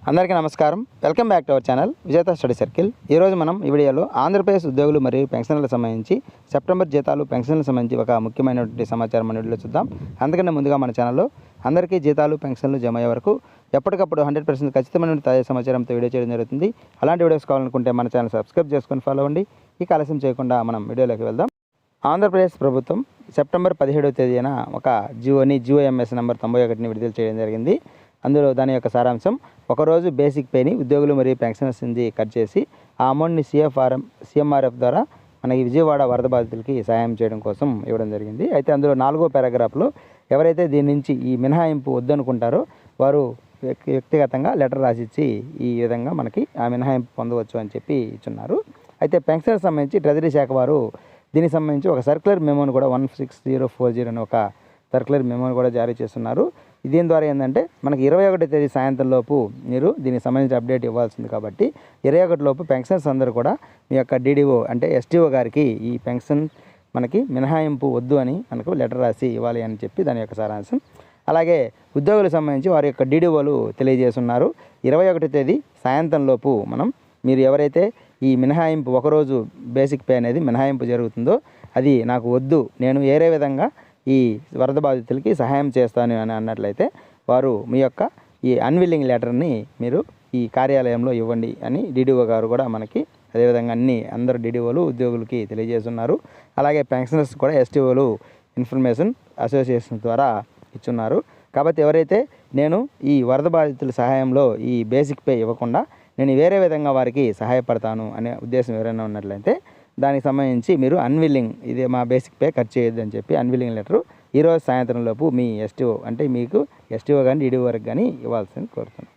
అందరికీ నమస్కారం. Welcome back to our channel విజేత స్టడీ సర్కిల్. ఈరోజు మనం ఈ వీడియోలో ఆంధ్రప్రదేశ్ ఉద్యోగులు మరియు పెన్షన్లకు సంబంధించి సెప్టెంబర్ జీతాలు పెన్షన్లకు సంబంధించి ఒక ముఖ్యమైనటువంటి సమాచారం మన వీడియోలో చూద్దాం. అందుకనే ముందుగా మన ఛానల్లో అందరికీ జీతాలు పెన్షన్లు జమ అయ్యే వరకు ఎప్పటికప్పుడు 100% ఖచ్చితమైన తాజా సమాచారంతో వీడియో చేయడం జరుగుతుంది. అలాంటి వీడియోస్ కావాలనుకుంటే మన ఛానల్ సబ్స్క్రైబ్ చేసుకొని ఫాలో అవ్వండి. ఈ ఆలస్యం చేయకుండా మనం వీడియోలోకి వెళ్దాం. ఆంధ్రప్రదేశ్ ప్రభుత్వం సెప్టెంబర్ 17వ తేదీన ఒక జిఓఎంఎస్ నెంబర్ 91ని విడుదల చేయడం జరిగింది. అందులో దాని యొక్క సారాంశం, ఒకరోజు బేసిక్ పేని ఉద్యోగులు మరియు పెన్షనర్స్ నుంచి కట్ చేసి ఆ అమౌంట్ని సిఎంఆర్ఎఫ్ ద్వారా మనకి విజయవాడ వరద బాధితులకి సహాయం చేయడం కోసం ఇవ్వడం జరిగింది. అయితే అందులో 4వ పారాగ్రాఫ్లో ఎవరైతే దీని నుంచి ఈ మినహాయింపు వద్దనుకుంటారో వారు వ్యక్తిగతంగా లెటర్ రాసిచ్చి ఈ విధంగా మనకి ఆ మినహాయింపు పొందవచ్చు అని చెప్పి ఇచ్చున్నారు. అయితే పెన్షనర్ సంబంధించి ట్రెజరీ శాఖ వారు దీనికి సంబంధించి ఒక సర్క్యులర్ మెమోని కూడా 16040 అని ఒక సర్క్యులర్ మెమోని కూడా జారీ చేస్తున్నారు. దీని ద్వారా ఏంటంటే మనకి 21వ తేదీ సాయంత్రం లోపు మీరు దీనికి సంబంధించిన అప్డేట్ ఇవ్వాల్సింది. కాబట్టి 21 లోపు పెన్షనర్స్ అందరూ కూడా మీ యొక్క డీడీఓ అంటే ఎస్టీఓ గారికి ఈ పెన్షన్ మనకి మినహాయింపు వద్దు అని మనకు లెటర్ రాసి ఇవ్వాలి అని చెప్పి దాని యొక్క సారాంశం. అలాగే ఉద్యోగులకు సంబంధించి వారి యొక్క డీడీఓలు తెలియజేస్తున్నారు. 21వ తేదీ సాయంత్రం లోపు మీరు ఎవరైతే ఈ మినహాయింపు ఒకరోజు బేసిక్ పే అనేది మినహాయింపు జరుగుతుందో అది నాకు వద్దు, నేను వేరే విధంగా ఈ వరద బాధితులకి సహాయం చేస్తాను అని అన్నట్లయితే వారు మీ యొక్క ఈ అన్విల్లింగ్ లెటర్ని మీరు ఈ కార్యాలయంలో ఇవ్వండి అని డీడీఓ గారు కూడా మనకి అదేవిధంగా అందరు డీడీఓలు ఉద్యోగులకి తెలియజేస్తున్నారు. అలాగే పెన్షనర్స్ కూడా ఎస్టీఓలు ఇన్ఫర్మేషన్ అసోసియేషన్ ద్వారా ఇచ్చున్నారు. కాబట్టి ఎవరైతే నేను ఈ వరద బాధితుల సహాయంలో ఈ బేసిక్ పే ఇవ్వకుండా నేను వేరే విధంగా వారికి సహాయపడతాను అనే ఉద్దేశం ఎవరైనా ఉన్నట్లయితే దానికి సంబంధించి మీరు అన్విల్లింగ్, ఇదే మా బేసిక్ పే కట్ చేయొద్దు అని చెప్పి అన్విల్లింగ్ లెటరు ఈరోజు సాయంత్రం లోపు మీ ఎస్టీఓ అంటే మీకు ఎస్టీఓ కానీ డీడీఓ వరకు కానీ ఇవ్వాల్సింది కోరుతున్నాను.